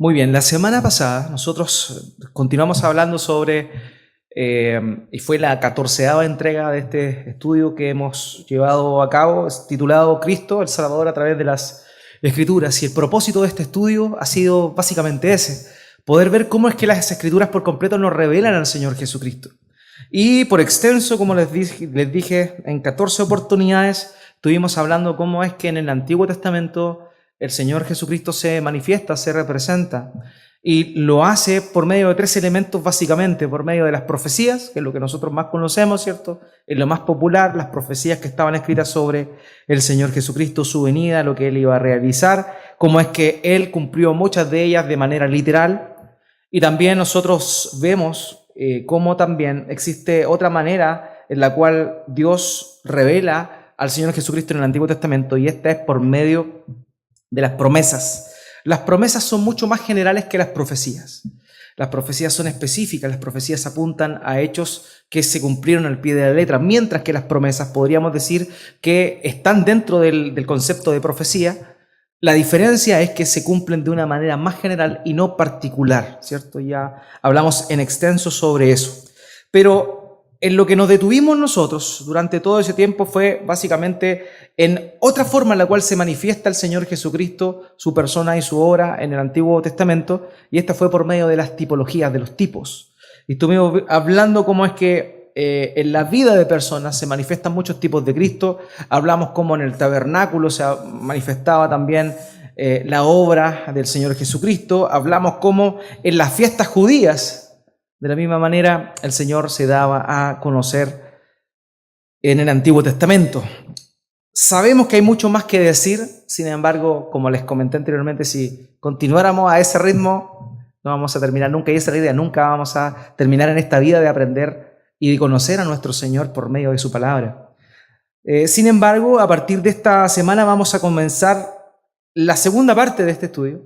Muy bien, la semana pasada nosotros continuamos hablando sobre, y fue la 14ª entrega de este estudio que hemos llevado a cabo, es titulado Cristo, el Salvador a través de las Escrituras. Y el propósito de este estudio ha sido básicamente ese, poder ver cómo es que las Escrituras por completo nos revelan al Señor Jesucristo. Y por extenso, como les dije en 14 oportunidades, estuvimos hablando cómo es que en el Antiguo Testamento el Señor Jesucristo se manifiesta, se representa, y lo hace por medio de 3 elementos básicamente, por medio de las profecías, que es lo que nosotros más conocemos, ¿cierto? Es lo más popular, las profecías que estaban escritas sobre el Señor Jesucristo, su venida, lo que Él iba a realizar, cómo es que Él cumplió muchas de ellas de manera literal, y también nosotros vemos cómo también existe otra manera en la cual Dios revela al Señor Jesucristo en el Antiguo Testamento, y esta es por medio de las promesas. Las promesas son mucho más generales que las profecías. Las profecías son específicas, las profecías apuntan a hechos que se cumplieron al pie de la letra, mientras que las promesas podríamos decir que están dentro del concepto de profecía. La diferencia es que se cumplen de una manera más general y no particular, ¿cierto? Ya hablamos en extenso sobre eso. Pero en lo que nos detuvimos nosotros durante todo ese tiempo fue básicamente en otra forma en la cual se manifiesta el Señor Jesucristo, su persona y su obra en el Antiguo Testamento, y esta fue por medio de las tipologías, de los tipos. Y estuvimos hablando cómo es que en la vida de personas se manifiestan muchos tipos de Cristo. Hablamos cómo en el tabernáculo se manifestaba también la obra del Señor Jesucristo. Hablamos cómo en las fiestas judías, de la misma manera, el Señor se daba a conocer en el Antiguo Testamento. Sabemos que hay mucho más que decir, sin embargo, como les comenté anteriormente, si continuáramos a ese ritmo, no vamos a terminar nunca, y esa es la idea, nunca vamos a terminar en esta vida de aprender y de conocer a nuestro Señor por medio de su palabra. Sin embargo, a partir de esta semana vamos a comenzar la segunda parte de este estudio,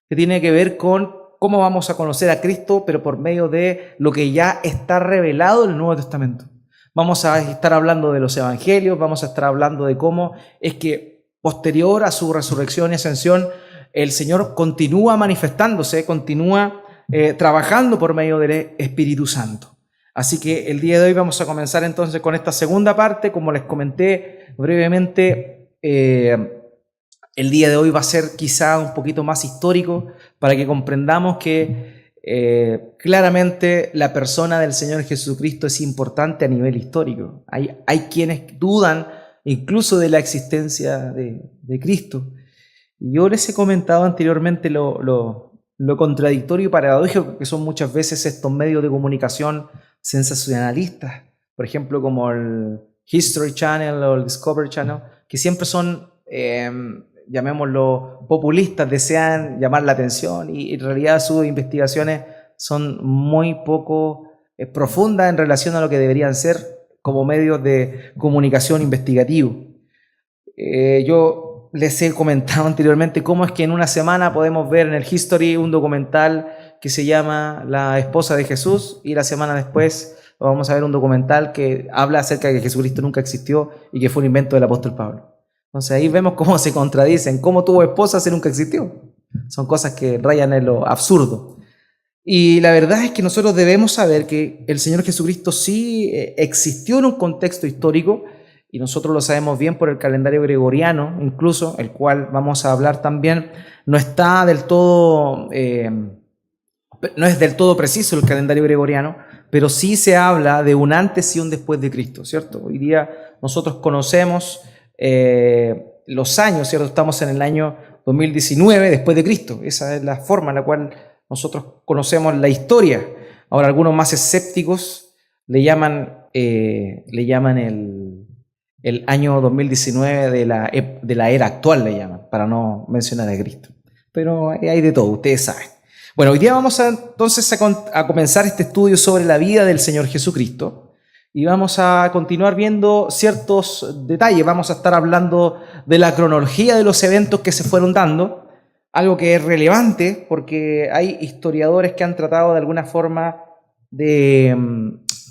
que tiene que ver con cómo vamos a conocer a Cristo, pero por medio de lo que ya está revelado en el Nuevo Testamento. Vamos a estar hablando de los evangelios, vamos a estar hablando de cómo es que posterior a su resurrección y ascensión, el Señor continúa manifestándose, continúa trabajando por medio del Espíritu Santo. Así que el día de hoy vamos a comenzar entonces con esta segunda parte. Como les comenté brevemente, el día de hoy va a ser quizá un poquito más histórico para que comprendamos que claramente la persona del Señor Jesucristo es importante a nivel histórico. Hay quienes dudan incluso de la existencia de Cristo. Yo les he comentado anteriormente lo contradictorio y paradójico que son muchas veces estos medios de comunicación sensacionalistas, por ejemplo como el History Channel o el Discovery Channel, que siempre son llamémoslo populistas, desean llamar la atención, y en realidad sus investigaciones son muy poco profundas en relación a lo que deberían ser como medios de comunicación investigativo. Yo les he comentado anteriormente cómo es que en una semana podemos ver en el History un documental que se llama La esposa de Jesús, y la semana después vamos a ver un documental que habla acerca de que Jesucristo nunca existió y que fue un invento del apóstol Pablo. Entonces ahí vemos cómo se contradicen, cómo tuvo esposa si nunca existió. Son cosas que rayan en lo absurdo. Y la verdad es que nosotros debemos saber que el Señor Jesucristo sí existió en un contexto histórico, y nosotros lo sabemos bien por el calendario gregoriano, incluso, el cual vamos a hablar también. No está del todo, no es del todo preciso el calendario gregoriano, pero sí se habla de un antes y un después de Cristo, ¿cierto? Hoy día nosotros conocemos los años, ¿cierto? Estamos en el año 2019 después de Cristo. Esa es la forma en la cual nosotros conocemos la historia. Ahora, algunos más escépticos le llaman el año 2019 de la era actual, le llaman, para no mencionar a Cristo. Pero hay de todo, ustedes saben. Bueno, hoy día vamos entonces a comenzar este estudio sobre la vida del Señor Jesucristo. Y vamos a continuar viendo ciertos detalles. Vamos a estar hablando de la cronología de los eventos que se fueron dando, algo que es relevante porque hay historiadores que han tratado de alguna forma de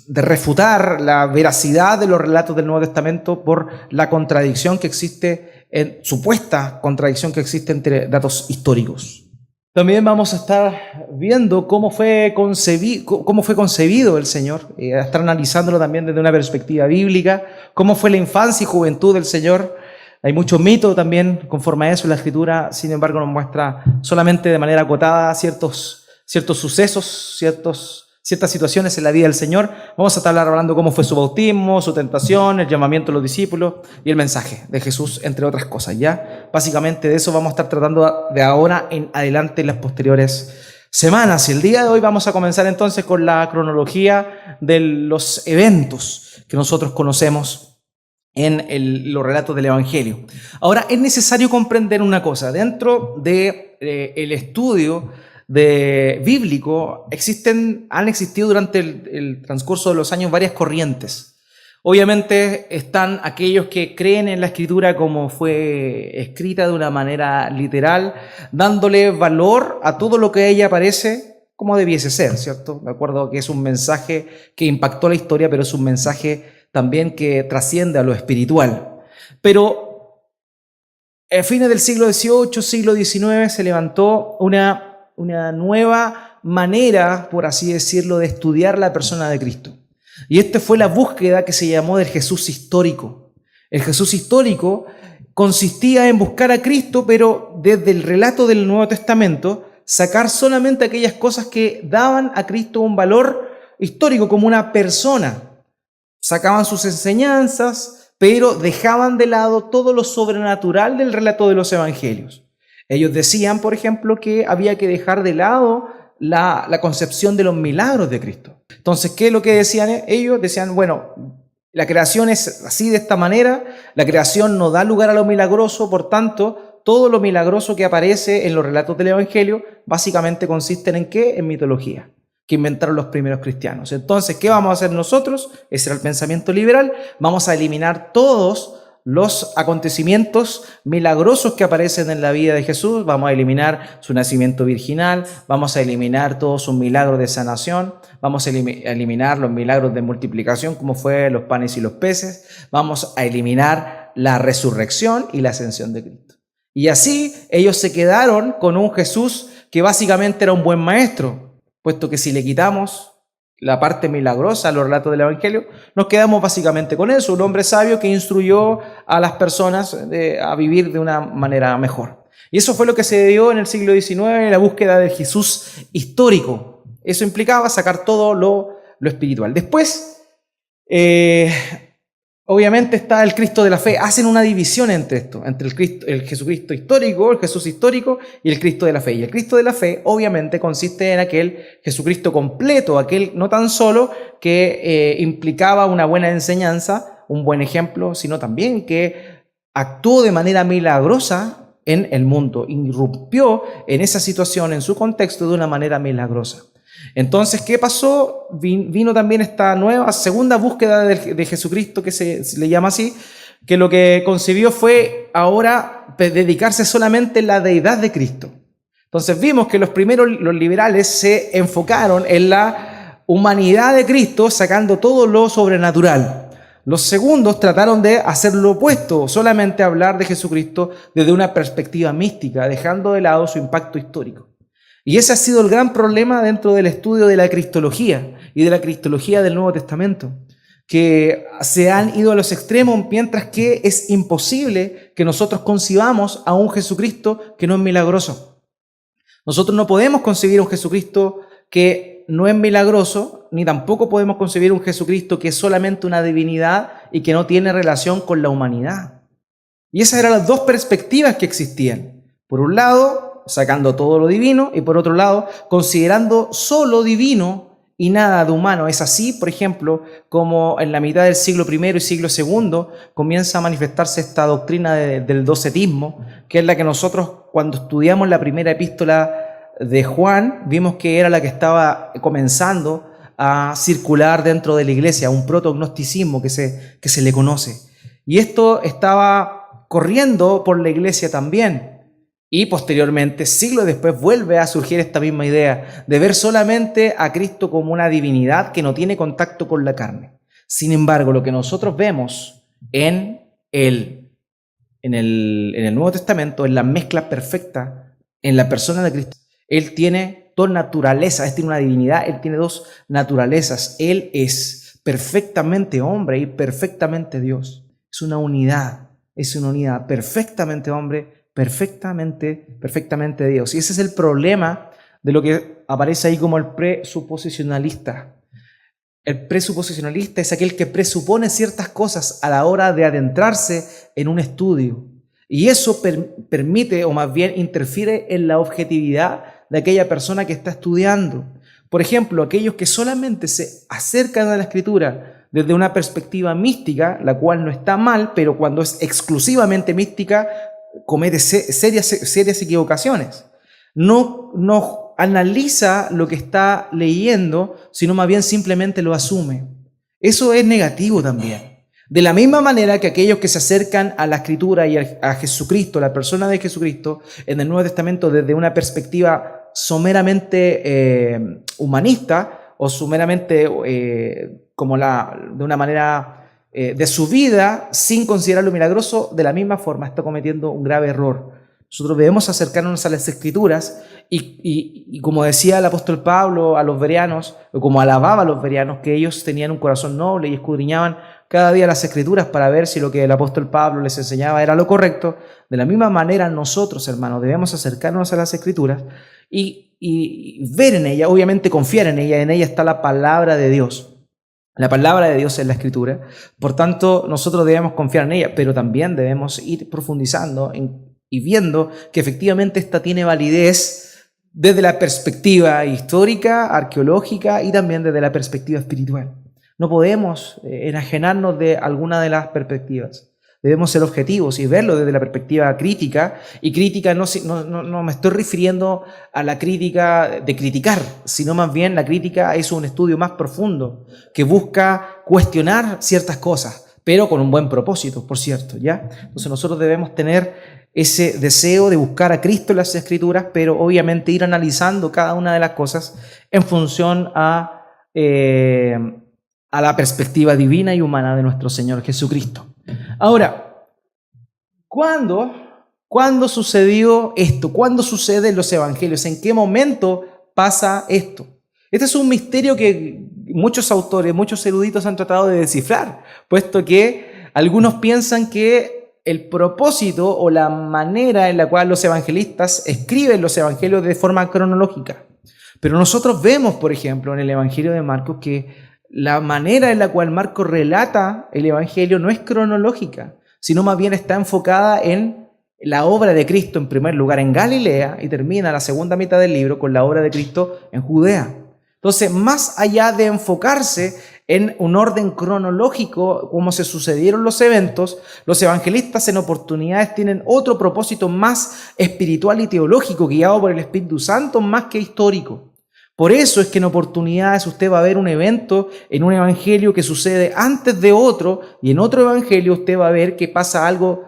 refutar la veracidad de los relatos del Nuevo Testamento por la contradicción que existe, supuesta contradicción que existe entre datos históricos. También vamos a estar viendo cómo fue concebido el Señor, a estar analizándolo también desde una perspectiva bíblica, cómo fue la infancia y juventud del Señor. Hay mucho mito también conforme a eso en la Escritura, sin embargo nos muestra solamente de manera acotada ciertos sucesos, ciertas situaciones en la vida del Señor. Vamos a estar hablando cómo fue su bautismo, su tentación, el llamamiento de los discípulos y el mensaje de Jesús, entre otras cosas. Ya, básicamente de eso vamos a estar tratando de ahora en adelante en las posteriores semanas. Y el día de hoy vamos a comenzar entonces con la cronología de los eventos que nosotros conocemos en los relatos del Evangelio. Ahora, es necesario comprender una cosa. Dentro de el estudio bíblico han existido durante el transcurso de los años varias corrientes. Obviamente están aquellos que creen en la Escritura como fue escrita de una manera literal, dándole valor a todo lo que ella aparece como debiese ser, ¿cierto? De acuerdo que es un mensaje que impactó la historia, pero es un mensaje también que trasciende a lo espiritual. Pero a fines del siglo XVIII, siglo XIX, se levantó una nueva manera, por así decirlo, de estudiar la persona de Cristo. Y esta fue la búsqueda que se llamó del Jesús histórico. El Jesús histórico consistía en buscar a Cristo, pero desde el relato del Nuevo Testamento, sacar solamente aquellas cosas que daban a Cristo un valor histórico como una persona. Sacaban sus enseñanzas, pero dejaban de lado todo lo sobrenatural del relato de los evangelios. Ellos decían, por ejemplo, que había que dejar de lado la concepción de los milagros de Cristo. Entonces, ¿qué es lo que decían ellos? Decían, bueno, la creación es así, de esta manera, la creación no da lugar a lo milagroso, por tanto, todo lo milagroso que aparece en los relatos del Evangelio básicamente consisten ¿en qué? En mitología, que inventaron los primeros cristianos. Entonces, ¿qué vamos a hacer nosotros? Ese era el pensamiento liberal. Vamos a eliminar todos los acontecimientos milagrosos que aparecen en la vida de Jesús. Vamos a eliminar su nacimiento virginal, vamos a eliminar todos sus milagros de sanación, vamos a eliminar los milagros de multiplicación, como fue los panes y los peces, vamos a eliminar la resurrección y la ascensión de Cristo. Y así ellos se quedaron con un Jesús que básicamente era un buen maestro, puesto que si le quitamos la parte milagrosa a los relatos del Evangelio, nos quedamos básicamente con eso, un hombre sabio que instruyó a las personas a vivir de una manera mejor. Y eso fue lo que se dio en el siglo XIX, en la búsqueda del Jesús histórico. Eso implicaba sacar todo lo espiritual. Después, obviamente está el Cristo de la fe. Hacen una división entre esto, entre el Jesucristo histórico, el Jesús histórico y el Cristo de la fe. Y el Cristo de la fe obviamente consiste en aquel Jesucristo completo, aquel no tan solo que implicaba una buena enseñanza, un buen ejemplo, sino también que actuó de manera milagrosa en el mundo, irrumpió en esa situación, en su contexto, de una manera milagrosa. Entonces, ¿qué pasó? Vino también esta nueva, segunda búsqueda de Jesucristo, que se le llama así, que lo que concibió fue ahora dedicarse solamente en la deidad de Cristo. Entonces vimos que los liberales se enfocaron en la humanidad de Cristo, sacando todo lo sobrenatural. Los segundos trataron de hacer lo opuesto, solamente hablar de Jesucristo desde una perspectiva mística, dejando de lado su impacto histórico. Y ese ha sido el gran problema dentro del estudio de la cristología y de la cristología del Nuevo Testamento, que se han ido a los extremos, mientras que es imposible que nosotros concibamos a un Jesucristo que no es milagroso. Nosotros no podemos concebir un Jesucristo que no es milagroso, ni tampoco podemos concebir un Jesucristo que es solamente una divinidad y que no tiene relación con la humanidad. Y esas eran las dos perspectivas que existían. Por un lado, sacando todo lo divino, y por otro lado, considerando solo divino y nada de humano. Es así, por ejemplo, como en la mitad del siglo I y siglo II comienza a manifestarse esta doctrina del docetismo, que es la que nosotros, cuando estudiamos la primera epístola de Juan, vimos que era la que estaba comenzando a circular dentro de la iglesia, un protognosticismo que se le conoce. Y esto estaba corriendo por la iglesia también. Y posteriormente, siglos después, vuelve a surgir esta misma idea de ver solamente a Cristo como una divinidad que no tiene contacto con la carne. Sin embargo, lo que nosotros vemos en el Nuevo Testamento es la mezcla perfecta en la persona de Cristo. Él tiene dos naturalezas, Él tiene una divinidad, Él tiene dos naturalezas. Él es perfectamente hombre y perfectamente Dios. Es una unidad, perfectamente hombre, perfectamente Dios. Y ese es el problema de lo que aparece ahí como el presuposicionalista. El presuposicionalista es aquel que presupone ciertas cosas a la hora de adentrarse en un estudio. Y eso permite, o más bien interfiere en la objetividad de aquella persona que está estudiando. Por ejemplo, aquellos que solamente se acercan a la Escritura desde una perspectiva mística, la cual no está mal, pero cuando es exclusivamente mística, comete serias equivocaciones. No analiza lo que está leyendo, sino más bien simplemente lo asume. Eso es negativo también. De la misma manera que aquellos que se acercan a la Escritura y a Jesucristo, la persona de Jesucristo, en el Nuevo Testamento desde una perspectiva someramente humanista o someramente de una manera de su vida, sin considerar lo milagroso, de la misma forma está cometiendo un grave error. Nosotros debemos acercarnos a las Escrituras y como decía el apóstol Pablo a los bereanos, o como alababa a los bereanos, que ellos tenían un corazón noble y escudriñaban cada día las Escrituras para ver si lo que el apóstol Pablo les enseñaba era lo correcto. De la misma manera nosotros, hermanos, debemos acercarnos a las Escrituras y ver en ella, obviamente confiar en ella está la palabra de Dios. La palabra de Dios es la Escritura, por tanto nosotros debemos confiar en ella, pero también debemos ir profundizando y viendo que efectivamente esta tiene validez desde la perspectiva histórica, arqueológica y también desde la perspectiva espiritual. No podemos enajenarnos de alguna de las perspectivas. Debemos ser objetivos y verlo desde la perspectiva crítica. Y crítica no me estoy refiriendo a la crítica de criticar, sino más bien la crítica es un estudio más profundo que busca cuestionar ciertas cosas, pero con un buen propósito, por cierto, ¿ya? Entonces nosotros debemos tener ese deseo de buscar a Cristo en las Escrituras, pero obviamente ir analizando cada una de las cosas en función a la perspectiva divina y humana de nuestro Señor Jesucristo. Ahora, ¿cuándo sucedió esto? ¿Cuándo sucede en los evangelios? ¿En qué momento pasa esto? Este es un misterio que muchos autores, muchos eruditos han tratado de descifrar, puesto que algunos piensan que el propósito o la manera en la cual los evangelistas escriben los evangelios de forma cronológica. Pero nosotros vemos, por ejemplo, en el evangelio de Marcos que la manera en la cual Marcos relata el evangelio no es cronológica, sino más bien está enfocada en la obra de Cristo, en primer lugar en Galilea, y termina la segunda mitad del libro con la obra de Cristo en Judea. Entonces, más allá de enfocarse en un orden cronológico, como se sucedieron los eventos, los evangelistas en oportunidades tienen otro propósito más espiritual y teológico, guiado por el Espíritu Santo, más que histórico. Por eso es que en oportunidades usted va a ver un evento en un evangelio que sucede antes de otro, y en otro evangelio usted va a ver que pasa algo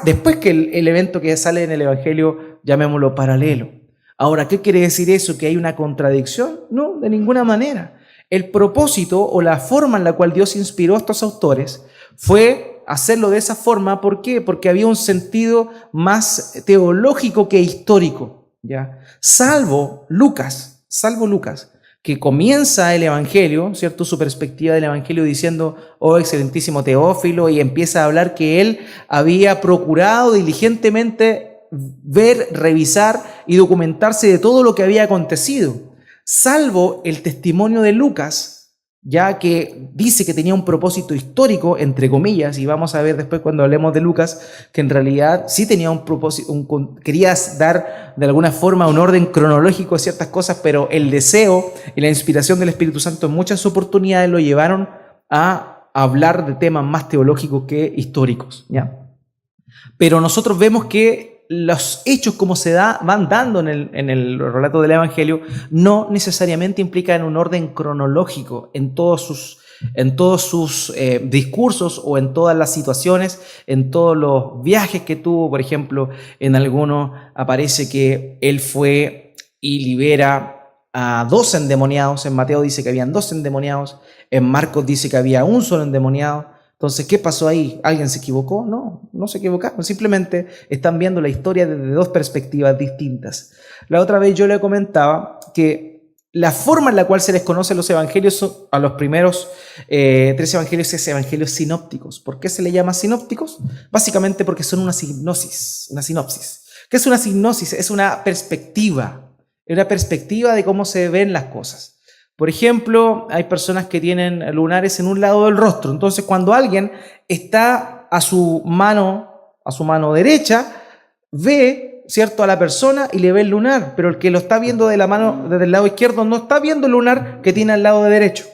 después que el evento que sale en el evangelio, llamémoslo paralelo. Ahora, ¿qué quiere decir eso? ¿Que hay una contradicción? No, de ninguna manera. El propósito o la forma en la cual Dios inspiró a estos autores fue hacerlo de esa forma. ¿Por qué? Porque había un sentido más teológico que histórico, ¿ya? Salvo Lucas, que comienza el Evangelio, ¿cierto? Su perspectiva del Evangelio diciendo, oh excelentísimo Teófilo, y empieza a hablar que él había procurado diligentemente ver, revisar y documentarse de todo lo que había acontecido, salvo el testimonio de Lucas, ya que dice que tenía un propósito histórico, entre comillas, y vamos a ver después cuando hablemos de Lucas, que en realidad sí tenía un propósito, quería dar de alguna forma un orden cronológico a ciertas cosas, pero el deseo y la inspiración del Espíritu Santo en muchas oportunidades lo llevaron a hablar de temas más teológicos que históricos, ¿ya? Pero nosotros vemos que los hechos como se van dando en el relato del Evangelio no necesariamente implican un orden cronológico en todos sus discursos o en todas las situaciones, en todos los viajes que tuvo. Por ejemplo, en algunos aparece que él fue y libera a 2 endemoniados. En Mateo dice que habían 2 endemoniados, en Marcos dice que había un solo endemoniado. Entonces, ¿qué pasó ahí? ¿Alguien se equivocó? No, no se equivocaron. Simplemente están viendo la historia desde dos perspectivas distintas. La otra vez yo le comentaba que la forma en la cual se les conoce los evangelios a los primeros 3 evangelios es evangelios sinópticos. ¿Por qué se le llama sinópticos? Básicamente porque son una sinopsis. ¿Qué es una sinopsis? Es una perspectiva de cómo se ven las cosas. Por ejemplo, hay personas que tienen lunares en un lado del rostro. Entonces, cuando alguien está a su mano derecha, ve, ¿cierto?, a la persona y le ve el lunar, pero el que lo está viendo de la mano desde el lado izquierdo no está viendo el lunar que tiene al lado derecho.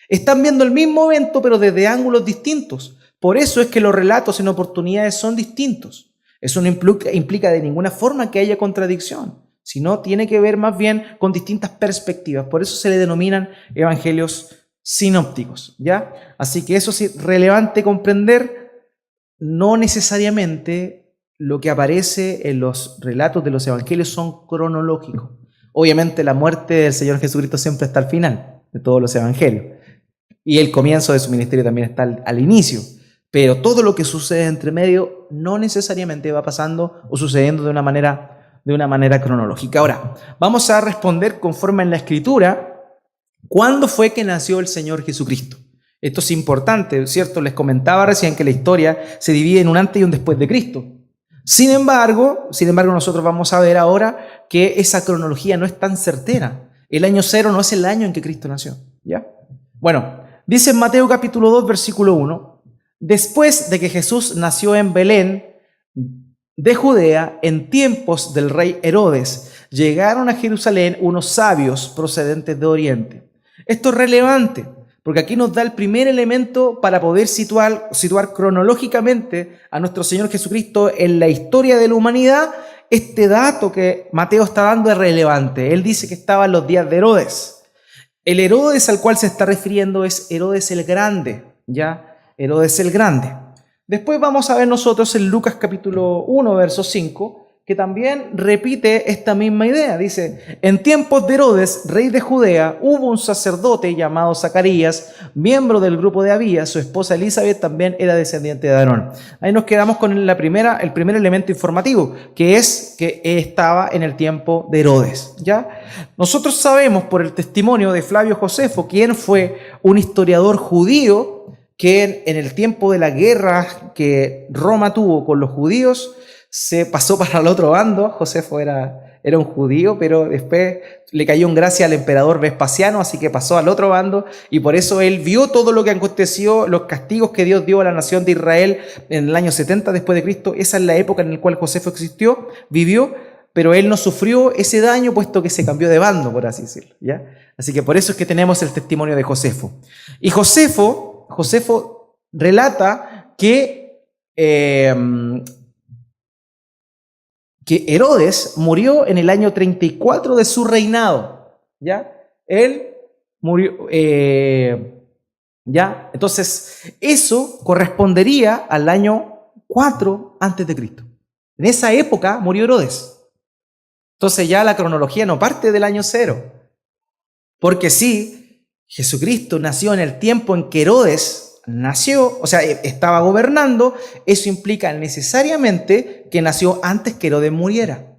Están viendo el mismo evento, pero desde ángulos distintos. Por eso es que los relatos en oportunidades son distintos. Eso no implica de ninguna forma que haya contradicción, sino tiene que ver más bien con distintas perspectivas. Por eso se le denominan evangelios sinópticos, ¿ya? Así que eso es relevante comprender. No necesariamente lo que aparece en los relatos de los evangelios son cronológicos. Obviamente la muerte del Señor Jesucristo siempre está al final de todos los evangelios. Y el comienzo de su ministerio también está al inicio. Pero todo lo que sucede entre medio no necesariamente va pasando o sucediendo de una manera cronológica. Ahora, vamos a responder conforme en la Escritura, ¿cuándo fue que nació el Señor Jesucristo? Esto es importante, ¿cierto? Les comentaba recién que la historia se divide en un antes y un después de Cristo. Sin embargo, nosotros vamos a ver ahora que esa cronología no es tan certera. El año 0 no es el año en que Cristo nació, ¿ya? Bueno, dice en Mateo capítulo 2, versículo 1, después de que Jesús nació en Belén de Judea, en tiempos del rey Herodes, llegaron a Jerusalén unos sabios procedentes de Oriente. Esto es relevante, porque aquí nos da el primer elemento para poder situar cronológicamente a nuestro Señor Jesucristo en la historia de la humanidad. Este dato que Mateo está dando es relevante. Él dice que estaba en los días de Herodes. El Herodes al cual se está refiriendo es Herodes el Grande, ¿ya? Herodes el Grande. Después vamos a ver nosotros en Lucas capítulo 1, verso 5, que también repite esta misma idea. Dice, en tiempos de Herodes, rey de Judea, hubo un sacerdote llamado Zacarías, miembro del grupo de Abías, su esposa Elizabeth también era descendiente de Aarón. Ahí nos quedamos con el primer elemento informativo, que es que estaba en el tiempo de Herodes, ¿ya? Nosotros sabemos por el testimonio de Flavio Josefo, quien fue un historiador judío, que en el tiempo de la guerra que Roma tuvo con los judíos, se pasó para el otro bando. Josefo era un judío, pero después le cayó en gracia al emperador Vespasiano, así que pasó al otro bando, y por eso él vio todo lo que aconteció, los castigos que Dios dio a la nación de Israel en el año 70 después de Cristo. Esa es la época en la cual Josefo vivió, pero él no sufrió ese daño, puesto que se cambió de bando, por así decirlo, ¿ya? Así que por eso es que tenemos el testimonio de Josefo. Y Josefo relata que Herodes murió en el año 34 de su reinado, ¿ya? Él murió, ¿ya? Entonces, eso correspondería al año 4 antes de Cristo. En esa época murió Herodes. Entonces ya la cronología no parte del año 0. Porque sí, Jesucristo nació en el tiempo en que Herodes nació, o sea, estaba gobernando. Eso implica necesariamente que nació antes que Herodes muriera.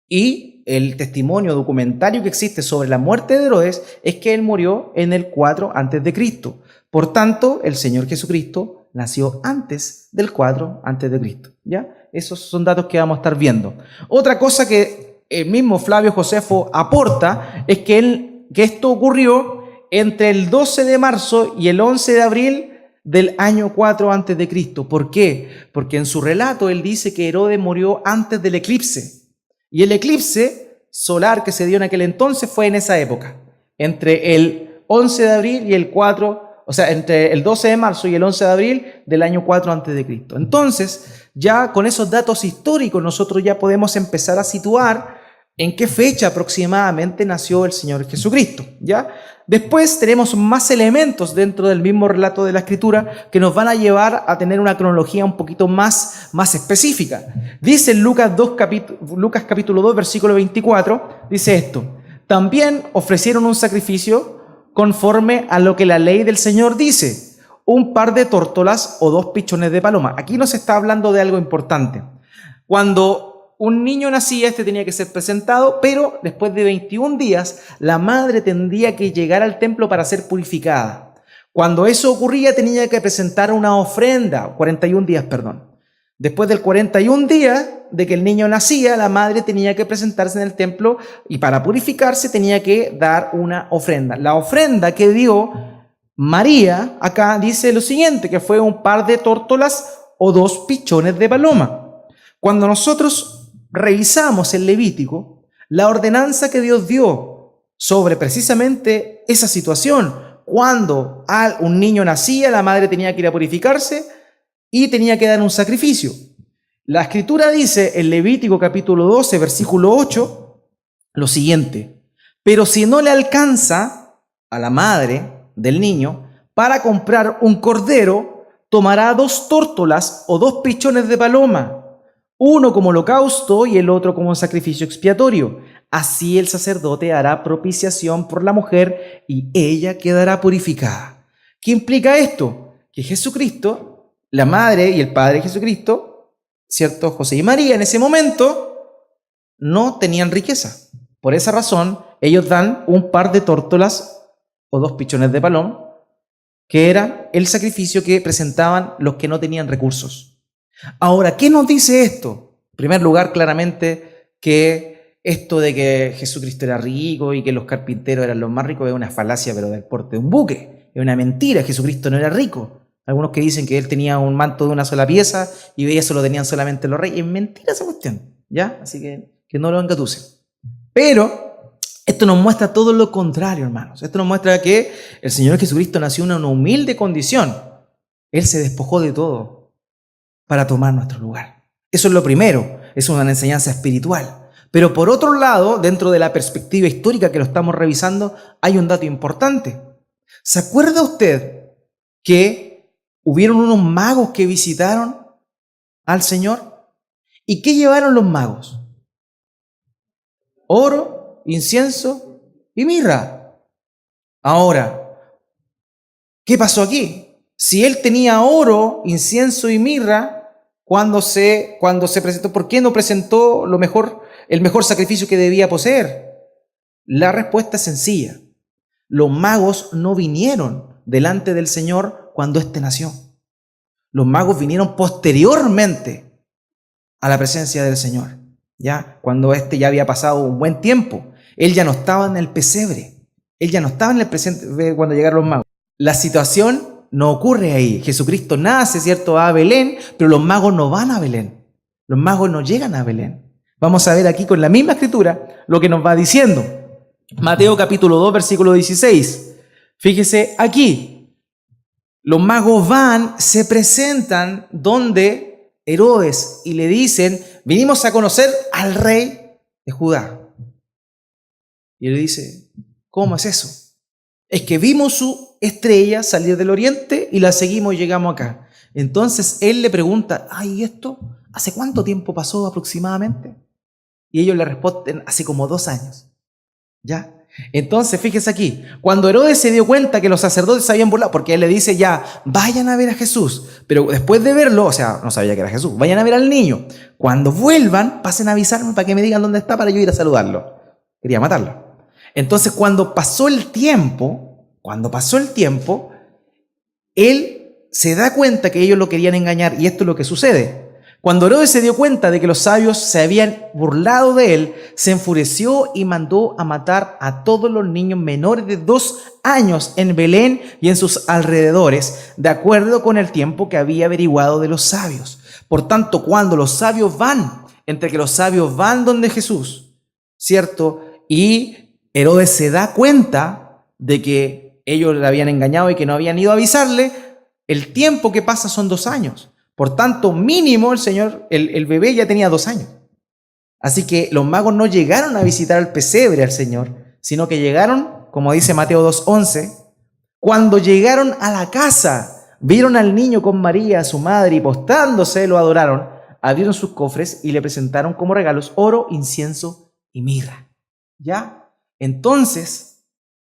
Y el testimonio documentario que existe sobre la muerte de Herodes es que él murió en el 4 antes de Cristo. Por tanto, el Señor Jesucristo nació antes del 4 antes de Cristo, ¿ya? Esos son datos que vamos a estar viendo. Otra cosa que el mismo Flavio Josefo aporta es que esto ocurrió entre el 12 de marzo y el 11 de abril del año 4 antes de Cristo. ¿Por qué? Porque en su relato él dice que Herodes murió antes del eclipse. Y el eclipse solar que se dio en aquel entonces fue en esa época, entre el 11 de abril y el 4, o sea, entre el 12 de marzo y el 11 de abril del año 4 antes de Cristo. Entonces, ya con esos datos históricos nosotros ya podemos empezar a situar en qué fecha aproximadamente nació el Señor Jesucristo, ¿ya? Después tenemos más elementos dentro del mismo relato de la Escritura que nos van a llevar a tener una cronología un poquito más específica. Dice en Lucas capítulo 2, versículo 24, dice esto: también ofrecieron un sacrificio conforme a lo que la ley del Señor dice: un par de tórtolas o 2 pichones de paloma. Aquí nos está hablando de algo importante. Cuando un niño nacía, este tenía que ser presentado, pero después de 21 días, la madre tendría que llegar al templo para ser purificada. Cuando eso ocurría, tenía que presentar una ofrenda, 41 días, perdón. Después del 41 días de que el niño nacía, la madre tenía que presentarse en el templo y para purificarse tenía que dar una ofrenda. La ofrenda que dio María acá dice lo siguiente, que fue un par de tórtolas o 2 pichones de paloma. Cuando nosotros revisamos el Levítico, la ordenanza que Dios dio sobre precisamente esa situación, cuando un niño nacía, la madre tenía que ir a purificarse y tenía que dar un sacrificio. La Escritura dice en Levítico capítulo 12, versículo 8, lo siguiente: pero si no le alcanza a la madre del niño para comprar un cordero, tomará 2 tórtolas o 2 pichones de paloma, uno como holocausto y el otro como sacrificio expiatorio. Así el sacerdote hará propiciación por la mujer y ella quedará purificada. ¿Qué implica esto? Que Jesucristo, la madre y el padre de Jesucristo, ¿cierto? José y María en ese momento no tenían riqueza. Por esa razón, ellos dan un par de tórtolas o 2 pichones de paloma, que era el sacrificio que presentaban los que no tenían recursos. Ahora, ¿qué nos dice esto? En primer lugar, claramente que esto de que Jesucristo era rico y que los carpinteros eran los más ricos es una falacia, pero del porte de un buque. Es una mentira, Jesucristo no era rico. Algunos que dicen que él tenía un manto de una sola pieza y eso lo tenían solamente los reyes. Es mentira esa cuestión, ¿ya? Así que no lo engatusen. Pero esto nos muestra todo lo contrario, hermanos. Esto nos muestra que el Señor Jesucristo nació en una humilde condición. Él se despojó de todo para tomar nuestro lugar. Eso es lo primero, es una enseñanza espiritual. Pero por otro lado, dentro de la perspectiva histórica que lo estamos revisando, hay un dato importante. ¿Se acuerda usted que hubieron unos magos que visitaron al Señor? ¿Y qué llevaron los magos? Oro, incienso y mirra. Ahora, ¿qué pasó aquí? Si él tenía oro, incienso y mirra cuando se presentó, ¿por qué no presentó el mejor sacrificio que debía poseer? La respuesta es sencilla. Los magos no vinieron delante del Señor cuando éste nació. Los magos vinieron posteriormente a la presencia del Señor, ya cuando éste ya había pasado un buen tiempo. Él ya no estaba en el pesebre. Él ya no estaba en el presente cuando llegaron los magos. La situación no ocurre ahí. Jesucristo nace, ¿cierto?, va a Belén, pero los magos no van a Belén. Los magos no llegan a Belén. Vamos a ver aquí con la misma escritura lo que nos va diciendo. Mateo capítulo 2, versículo 16. Fíjese aquí. Los magos van, se presentan donde Herodes y le dicen: vinimos a conocer al rey de Judá. Y él le dice: ¿cómo es eso? Es que vimos su estrella salir del oriente y la seguimos y llegamos acá. Entonces él le pregunta: ¿y esto? ¿Hace cuánto tiempo pasó aproximadamente? Y ellos le responden: hace como 2 años. ¿Ya? Entonces, fíjese aquí, cuando Herodes se dio cuenta que los sacerdotes se habían burlado, porque él le dice: ya, vayan a ver a Jesús, pero después de verlo, o sea, no sabía que era Jesús, vayan a ver al niño, cuando vuelvan, pasen a avisarme para que me digan dónde está para yo ir a saludarlo. Quería matarlo. Entonces, cuando pasó el tiempo, él se da cuenta que ellos lo querían engañar, y esto es lo que sucede. Cuando Herodes se dio cuenta de que los sabios se habían burlado de él, se enfureció y mandó a matar a todos los niños menores de 2 años en Belén y en sus alrededores, de acuerdo con el tiempo que había averiguado de los sabios. Por tanto, cuando los sabios van, entre que los sabios van donde Jesús, ¿cierto?, y Herodes se da cuenta de que ellos le habían engañado y que no habían ido a avisarle, el tiempo que pasa son 2 años. Por tanto, mínimo el bebé ya tenía 2 años. Así que los magos no llegaron a visitar al pesebre al Señor, sino que llegaron, como dice Mateo 2:11, cuando llegaron a la casa, vieron al niño con María, su madre, y postrándose lo adoraron, abrieron sus cofres y le presentaron como regalos oro, incienso y mirra. ¿Ya? Entonces,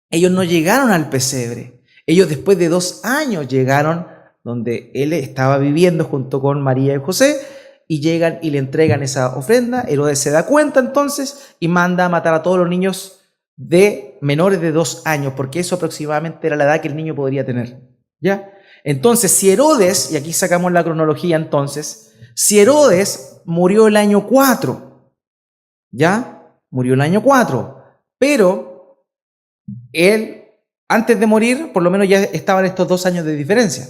ellos no llegaron al pesebre. Ellos después de 2 años llegaron donde él estaba viviendo junto con María y José, y llegan y le entregan esa ofrenda. Herodes se da cuenta entonces y manda a matar a todos los niños de menores de 2 años, porque eso aproximadamente era la edad que el niño podría tener, ¿ya? Entonces, si Herodes, y aquí sacamos la cronología entonces, si Herodes murió el año 4, ¿ya? Murió el año 4, pero él, antes de morir, por lo menos ya estaban estos 2 años de diferencia.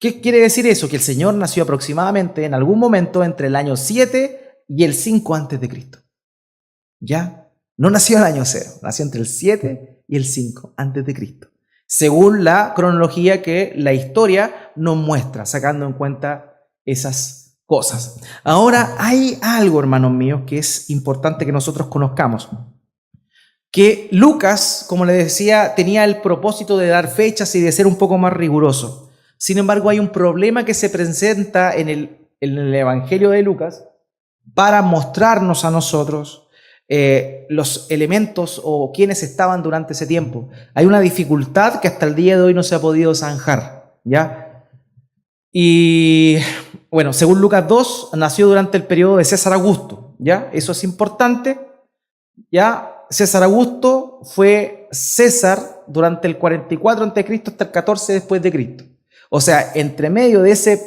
¿Qué quiere decir eso? Que el Señor nació aproximadamente en algún momento entre el año 7 y el 5 antes de Cristo. ¿Ya? No nació en el año 0, nació entre el 7 y el 5 antes de Cristo, según la cronología que la historia nos muestra, sacando en cuenta esas cosas. Ahora, hay algo, hermanos míos, que es importante que nosotros conozcamos. Que Lucas, como les decía, tenía el propósito de dar fechas y de ser un poco más riguroso. Sin embargo, hay un problema que se presenta en el Evangelio de Lucas para mostrarnos a nosotros los elementos o quienes estaban durante ese tiempo. Hay una dificultad que hasta el día de hoy no se ha podido zanjar, ¿ya? Y bueno, según Lucas 2, nació durante el periodo de César Augusto, ¿ya? Eso es importante, ¿ya? César Augusto fue César durante el 44 a.C. hasta el 14 después de Cristo. O sea, entre medio de ese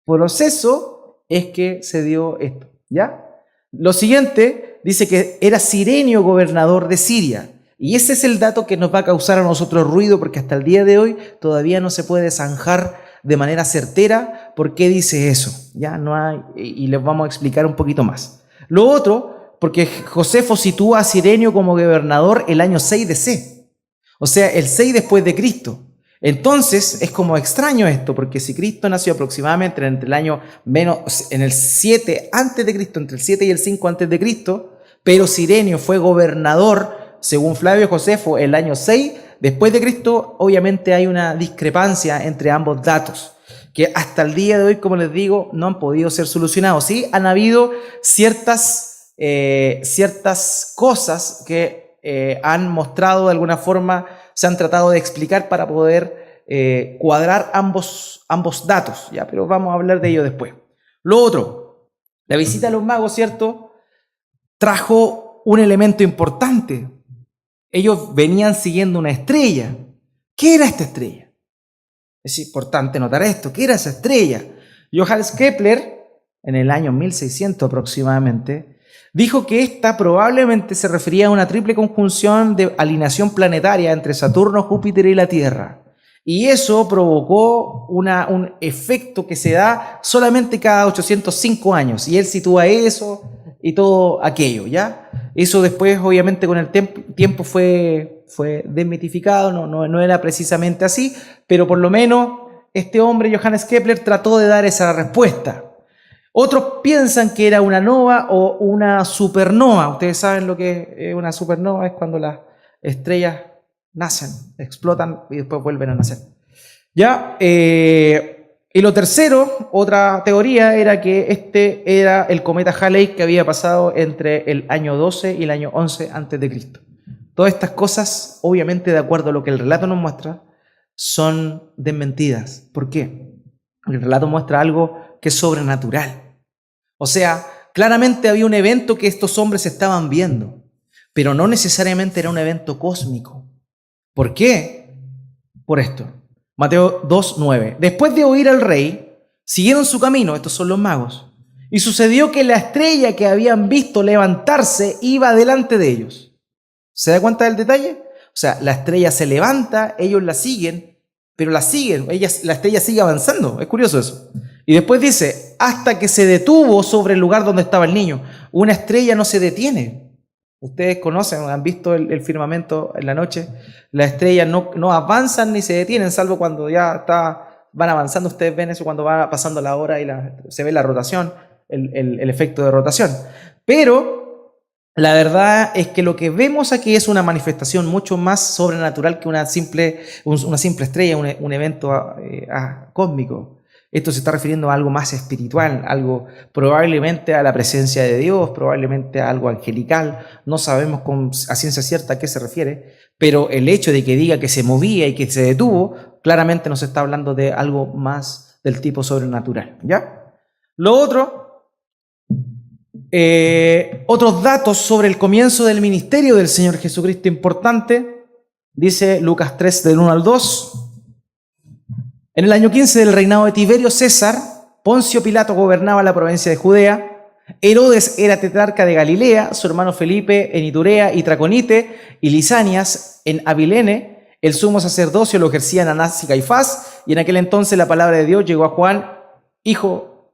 proceso es que se dio esto, ¿ya? Lo siguiente dice que era Cirenio gobernador de Siria. Y ese es el dato que nos va a causar a nosotros ruido, porque hasta el día de hoy todavía no se puede zanjar de manera certera por qué dice eso. Ya no hay, y les vamos a explicar un poquito más. Lo otro, porque Josefo sitúa a Cirenio como gobernador el año 6 de C. O sea, el 6 después de Cristo. Entonces, es como extraño esto, porque si Cristo nació aproximadamente entre el año en el 7 antes de Cristo, entre el 7 y el 5 antes de Cristo, pero Cirenio fue gobernador, según Flavio Josefo, el año 6 después de Cristo, obviamente hay una discrepancia entre ambos datos, que hasta el día de hoy, como les digo, no han podido ser solucionados. Sí, han habido ciertas cosas que han mostrado de alguna forma, se han tratado de explicar para poder cuadrar ambos datos, ¿ya? Pero vamos a hablar de ello después. Lo otro, la visita a los magos, ¿cierto?, trajo un elemento importante. Ellos venían siguiendo una estrella. ¿Qué era esta estrella? Es importante notar esto. ¿Qué era esa estrella? Johannes Kepler, en el año 1600 aproximadamente, dijo que esta probablemente se refería a una triple conjunción de alineación planetaria entre Saturno, Júpiter y la Tierra. Y eso provocó un efecto que se da solamente cada 805 años. Y él sitúa eso y todo aquello, ¿ya? Eso después, obviamente, con el tiempo fue desmitificado, no era precisamente así, pero por lo menos este hombre, Johannes Kepler, trató de dar esa respuesta. Otros piensan que era una nova o una supernova. Ustedes saben lo que es una supernova, es cuando las estrellas nacen, explotan y después vuelven a nacer. ¿Ya? Y lo tercero, otra teoría, era que este era el cometa Halley que había pasado entre el año 12 y el año 11 antes de Cristo. Todas estas cosas, obviamente, de acuerdo a lo que el relato nos muestra, son desmentidas. ¿Por qué? Porque el relato muestra algo que es sobrenatural. O sea, claramente había un evento que estos hombres estaban viendo, pero no necesariamente era un evento cósmico. ¿Por qué? Por esto. Mateo 2:9. Después de oír al rey, siguieron su camino, estos son los magos, y sucedió que la estrella que habían visto levantarse iba delante de ellos. ¿Se da cuenta del detalle? O sea, la estrella se levanta, ellos la siguen, pero la siguen, la estrella sigue avanzando. Es curioso eso. Y después dice, hasta que se detuvo sobre el lugar donde estaba el niño. Una estrella no se detiene. Ustedes conocen, han visto el firmamento en la noche. Las estrellas no avanzan ni se detienen, salvo cuando ya van avanzando. Ustedes ven eso cuando va pasando la hora y se ve la rotación, el efecto de rotación. Pero la verdad es que lo que vemos aquí es una manifestación mucho más sobrenatural que una simple estrella, un evento cósmico. Esto se está refiriendo a algo más espiritual, algo probablemente a la presencia de Dios, probablemente a algo angelical. No sabemos a ciencia cierta a qué se refiere, pero el hecho de que diga que se movía y que se detuvo, claramente nos está hablando de algo más del tipo sobrenatural, ¿ya? Lo otro, otros datos sobre el comienzo del ministerio del Señor Jesucristo importante, dice Lucas 3 del 1 al 2. En el año 15 del reinado de Tiberio César, Poncio Pilato gobernaba la provincia de Judea, Herodes era tetrarca de Galilea, su hermano Felipe en Iturea y Traconite, y Lisanias en Abilene. El sumo sacerdocio lo ejercían Anás y Caifás, y en aquel entonces la palabra de Dios llegó a Juan, hijo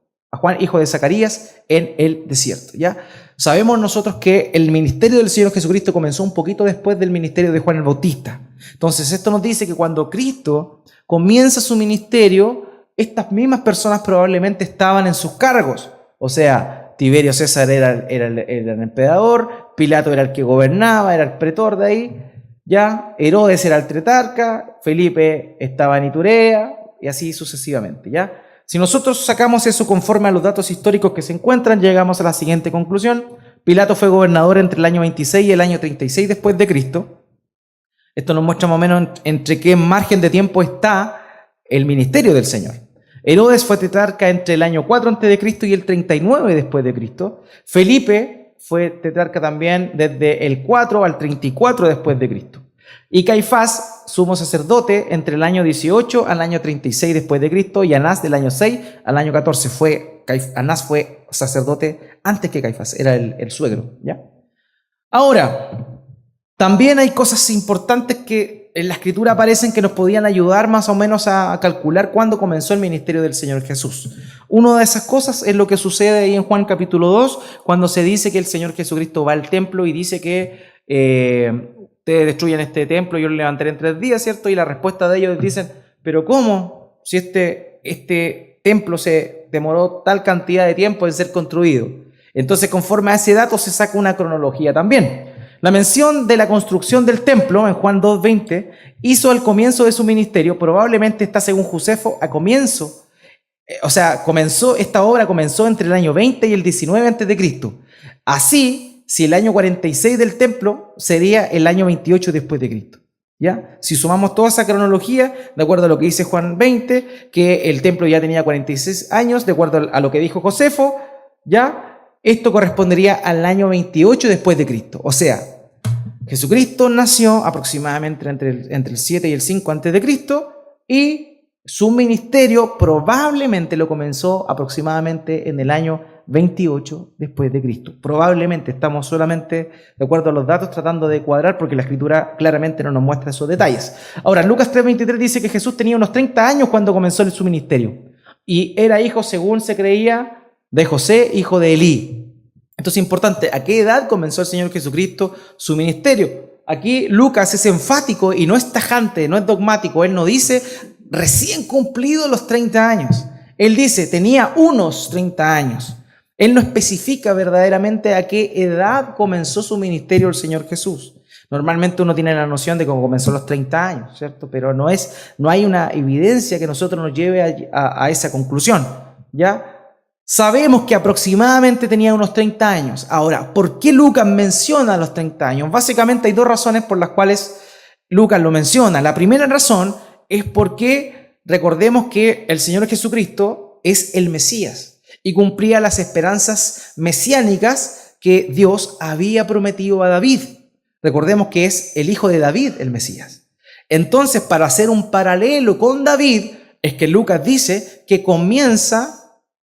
de Zacarías, en el desierto. ¿Ya? Sabemos nosotros que el ministerio del Señor Jesucristo comenzó un poquito después del ministerio de Juan el Bautista. Entonces esto nos dice que cuando Cristo comienza su ministerio, estas mismas personas probablemente estaban en sus cargos. O sea, Tiberio César era el emperador, Pilato era el que gobernaba, era el pretor de ahí, ¿ya? Herodes era el tetrarca, Felipe estaba en Iturea, y así sucesivamente, ¿ya? Si nosotros sacamos eso conforme a los datos históricos que se encuentran, llegamos a la siguiente conclusión. Pilato fue gobernador entre el año 26 y el año 36 después de Cristo. Esto nos muestra más o menos entre qué margen de tiempo está el ministerio del Señor. Herodes fue tetrarca entre el año 4 a.C. y el 39 después de Cristo. Felipe fue tetrarca también desde el 4 al 34 después de Cristo. Y Caifás, sumo sacerdote, entre el año 18 al año 36 después de Cristo, y Anás del año 6 al año 14 Anás fue sacerdote antes que Caifás, era el suegro, ¿ya? Ahora, también hay cosas importantes que en la Escritura aparecen que nos podían ayudar más o menos a calcular cuándo comenzó el ministerio del Señor Jesús. Una de esas cosas es lo que sucede ahí en Juan capítulo 2, cuando se dice que el Señor Jesucristo va al templo y dice que ustedes destruyen este templo, yo lo levantaré en 3 días, ¿cierto? Y la respuesta de ellos dicen, ¿pero cómo? Si este templo se demoró tal cantidad de tiempo en ser construido. Entonces, conforme a ese dato, se saca una cronología también. La mención de la construcción del templo en Juan 2:20 hizo al comienzo de su ministerio, probablemente está según Josefo a comienzo, esta obra comenzó entre el año 20 y el 19 a.C. Así, si el año 46 del templo sería el año 28 después de Cristo. ¿Ya? Si sumamos toda esa cronología, de acuerdo a lo que dice Juan 20, que el templo ya tenía 46 años, de acuerdo a lo que dijo Josefo, ¿ya? Esto correspondería al año 28 después de Cristo. O sea, Jesucristo nació aproximadamente entre el 7 y el 5 antes de Cristo, y su ministerio probablemente lo comenzó aproximadamente en el año 28 después de Cristo. Probablemente, estamos solamente de acuerdo a los datos tratando de cuadrar porque la Escritura claramente no nos muestra esos detalles. Ahora, Lucas 3:23 dice que Jesús tenía unos 30 años cuando comenzó su ministerio y era hijo, según se creía, de José, hijo de Elí. Esto es importante. ¿A qué edad comenzó el Señor Jesucristo su ministerio? Aquí Lucas es enfático y no es tajante, no es dogmático. Él no dice recién cumplidos los 30 años. Él dice tenía unos 30 años. Él no especifica verdaderamente a qué edad comenzó su ministerio el Señor Jesús. Normalmente uno tiene la noción de cómo comenzó a los 30 años, ¿cierto? Pero no hay una evidencia que nosotros nos lleve a esa conclusión, ¿ya? Sabemos que aproximadamente tenía unos 30 años. Ahora, ¿por qué Lucas menciona los 30 años? Básicamente hay 2 razones por las cuales Lucas lo menciona. La primera razón es porque recordemos que el Señor Jesucristo es el Mesías y cumplía las esperanzas mesiánicas que Dios había prometido a David. Recordemos que es el hijo de David, el Mesías. Entonces, para hacer un paralelo con David, es que Lucas dice que comienza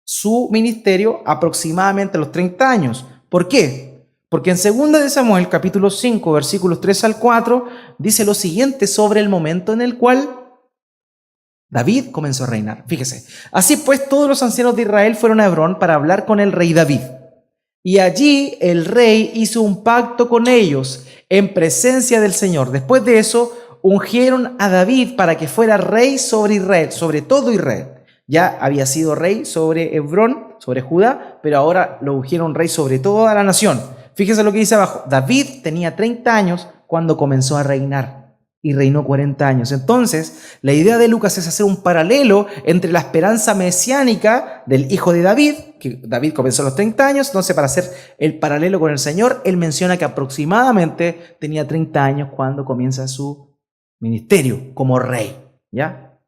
su ministerio aproximadamente a los 30 años. ¿Por qué? Porque en 2 de Samuel, capítulo 5, versículos 3 al 4, dice lo siguiente sobre el momento en el cual David comenzó a reinar. Fíjese. Así pues, todos los ancianos de Israel fueron a Hebrón para hablar con el rey David. Y allí el rey hizo un pacto con ellos en presencia del Señor. Después de eso, ungieron a David para que fuera rey sobre Israel, sobre todo Israel. Ya había sido rey sobre Hebrón, sobre Judá, pero ahora lo ungieron rey sobre toda la nación. Fíjese lo que dice abajo. David tenía 30 años cuando comenzó a reinar. y reinó 40 años. Entonces, la idea de Lucas es hacer un paralelo entre la esperanza mesiánica del hijo de David, que David comenzó a los 30 años, entonces para hacer el paralelo con el Señor, él menciona que aproximadamente tenía 30 años cuando comienza su ministerio como rey, ¿ya?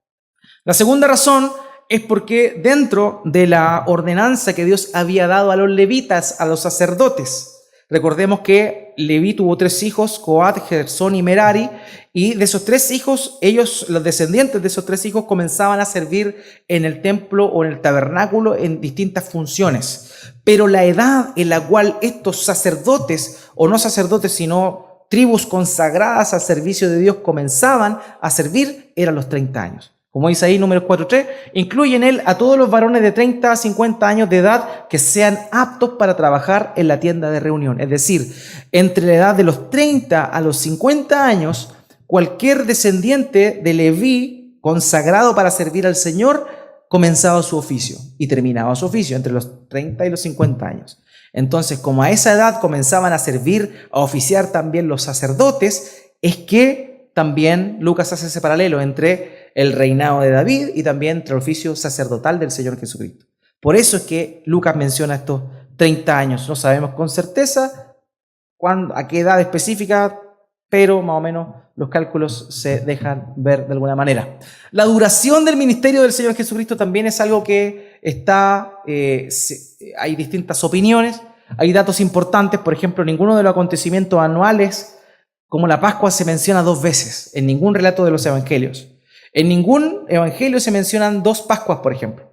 La segunda razón es porque dentro de la ordenanza que Dios había dado a los levitas, a los sacerdotes, recordemos que Leví tuvo 3 hijos, Coat, Gersón y Merari, y de esos 3 hijos, los descendientes de esos 3 hijos comenzaban a servir en el templo o en el tabernáculo en distintas funciones. Pero la edad en la cual estos sacerdotes, o no sacerdotes, sino tribus consagradas al servicio de Dios comenzaban a servir, eran los 30 años. Como dice ahí, Números 4:3, incluye en él a todos los varones de 30 a 50 años de edad que sean aptos para trabajar en la tienda de reunión. Es decir, entre la edad de los 30 a los 50 años, cualquier descendiente de Leví consagrado para servir al Señor comenzaba su oficio y terminaba su oficio entre los 30 y los 50 años. Entonces, como a esa edad comenzaban a servir, a oficiar también los sacerdotes, es que también Lucas hace ese paralelo entre el reinado de David y también entre el oficio sacerdotal del Señor Jesucristo. Por eso es que Lucas menciona estos 30 años. No sabemos con certeza a qué edad específica, pero más o menos los cálculos se dejan ver de alguna manera. La duración del ministerio del Señor Jesucristo también es algo que hay distintas opiniones, hay datos importantes. Por ejemplo, ninguno de los acontecimientos anuales como la Pascua se menciona 2 veces en ningún relato de los evangelios. En ningún evangelio se mencionan 2 Pascuas, por ejemplo,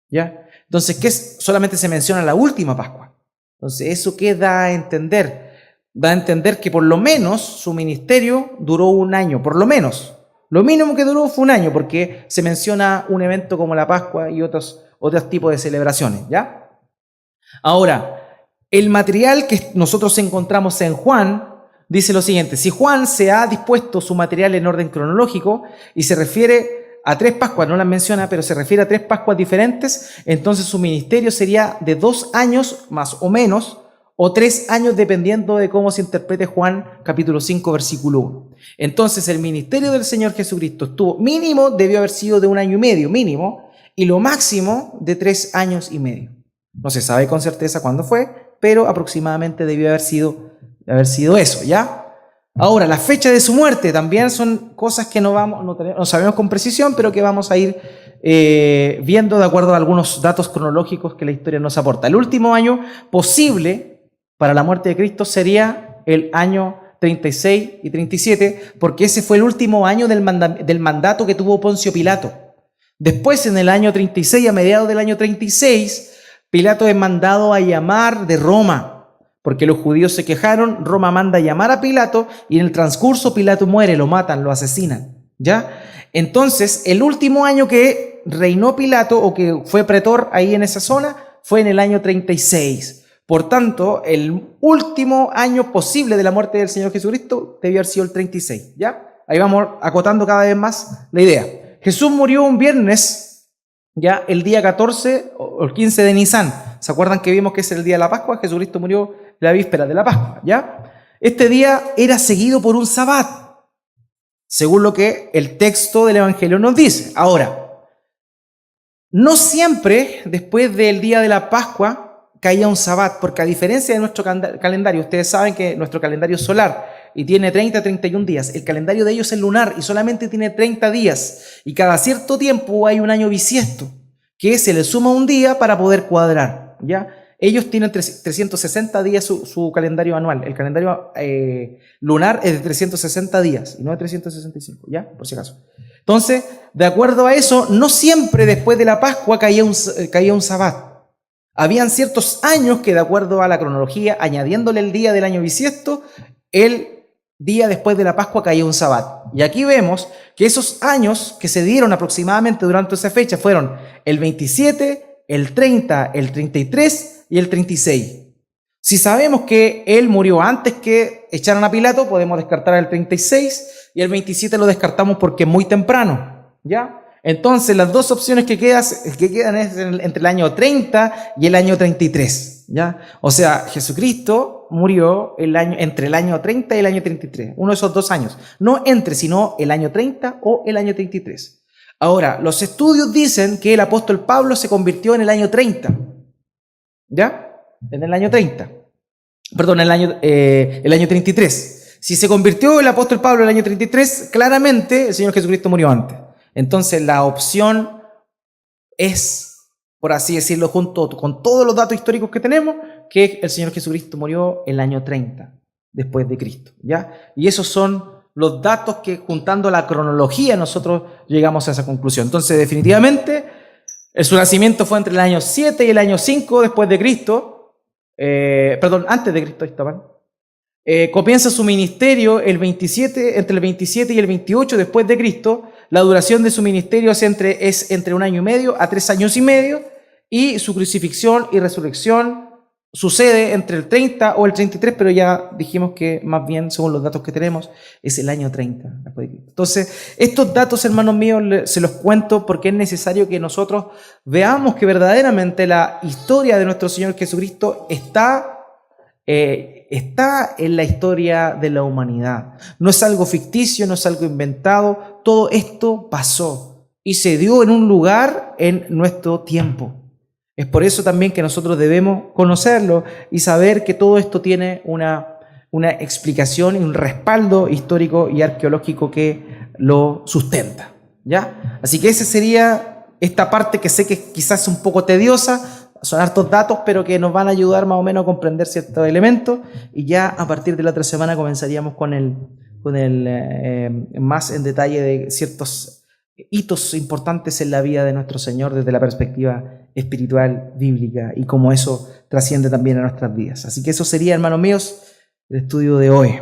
¿ya? Entonces, solamente se menciona la última Pascua. Entonces, ¿eso qué da a entender? Da a entender que por lo menos su ministerio duró 1 año, por lo menos. Lo mínimo que duró fue 1 año, porque se menciona un evento como la Pascua y otros tipos de celebraciones, ¿ya? Ahora, el material que nosotros encontramos en Juan dice lo siguiente: si Juan se ha dispuesto su material en orden cronológico y se refiere a 3 Pascuas, no las menciona, pero se refiere a 3 Pascuas diferentes, entonces su ministerio sería de 2 años más o menos, o 3 años dependiendo de cómo se interprete Juan capítulo 5 versículo 1. Entonces el ministerio del Señor Jesucristo estuvo mínimo, debió haber sido de 1 año y medio mínimo, y lo máximo de 3 años y medio. No se sabe con certeza cuándo fue, pero aproximadamente debió haber sido eso, ¿ya? Ahora, la fecha de su muerte también son cosas que no sabemos con precisión, pero que vamos a ir viendo de acuerdo a algunos datos cronológicos que la historia nos aporta. El último año posible para la muerte de Cristo sería el año 36 y 37, porque ese fue el último año del mandato que tuvo Poncio Pilato. Después, en el año 36, a mediados del año 36, Pilato es mandado a llamar de Roma, porque los judíos se quejaron. Roma manda a llamar a Pilato y en el transcurso Pilato muere, lo matan, lo asesinan, ¿ya? Entonces, el último año que reinó Pilato o que fue pretor ahí en esa zona fue en el año 36. Por tanto, el último año posible de la muerte del Señor Jesucristo debió haber sido el 36, ¿ya? Ahí vamos acotando cada vez más la idea. Jesús murió un viernes, ya el día 14 o el 15 de Nisan. ¿Se acuerdan que vimos que es el día de la Pascua? Jesucristo murió la víspera de la Pascua, ¿ya? Este día era seguido por un sabbat, según lo que el texto del Evangelio nos dice. Ahora, no siempre después del día de la Pascua caía un sabbat, porque a diferencia de nuestro calendario, ustedes saben que nuestro calendario es solar y tiene 30 a 31 días. El calendario de ellos es lunar y solamente tiene 30 días. Y cada cierto tiempo hay un año bisiesto, que se le suma un día para poder cuadrar, ¿ya? Ellos tienen 360 días su calendario anual. El calendario lunar es de 360 días y no de 365, ¿ya? Por si acaso. Entonces, de acuerdo a eso, no siempre después de la Pascua caía un sabbat. Habían ciertos años que, de acuerdo a la cronología, añadiéndole el día del año bisiesto, el día después de la Pascua caía un sabbat. Y aquí vemos que esos años que se dieron aproximadamente durante esa fecha fueron el 27, el 30, el 33 y el 36. Si sabemos que él murió antes que echaran a Pilato, podemos descartar el 36 y el 27 lo descartamos porque es muy temprano, ¿ya? Entonces las dos opciones que quedan es entre el año 30 y el año 33, ¿ya? O sea, Jesucristo murió entre el año 30 y el año 33, uno de esos 2 años. No entre, sino el año 30 o el año 33. Ahora, los estudios dicen que el apóstol Pablo se convirtió en el año 30. ¿Ya? En el año 30. Perdón, el año 33. Si se convirtió el apóstol Pablo en el año 33, claramente el Señor Jesucristo murió antes. Entonces la opción es, por así decirlo, junto con todos los datos históricos que tenemos, que el Señor Jesucristo murió en el año 30 después de Cristo, ¿ya? Y esos son los datos que, juntando la cronología, nosotros llegamos a esa conclusión. Entonces, definitivamente, su nacimiento fue entre el año 7 y el año 5 después de Cristo, antes de Cristo, estaban. Comienza su ministerio entre el 27 y el 28 después de Cristo. La duración de su ministerio es entre 1 año y medio a 3 años y medio, y su crucifixión y resurrección sucede entre el 30 o el 33, pero ya dijimos que más bien, según los datos que tenemos, es el año 30 después de Cristo. Entonces, estos datos, hermanos míos, se los cuento porque es necesario que nosotros veamos que verdaderamente la historia de nuestro Señor Jesucristo está en la historia de la humanidad. No es algo ficticio, no es algo inventado. Todo esto pasó y se dio en un lugar en nuestro tiempo. Es por eso también que nosotros debemos conocerlo y saber que todo esto tiene una explicación y un respaldo histórico y arqueológico que lo sustenta, ¿ya? Así que esa sería esta parte, que sé que quizás es un poco tediosa, son hartos datos, pero que nos van a ayudar más o menos a comprender ciertos elementos, y ya a partir de la otra semana comenzaríamos con el más en detalle de ciertos hitos importantes en la vida de nuestro Señor desde la perspectiva espiritual, bíblica, y cómo eso trasciende también a nuestras vidas. Así que eso sería, hermanos míos, el estudio de hoy.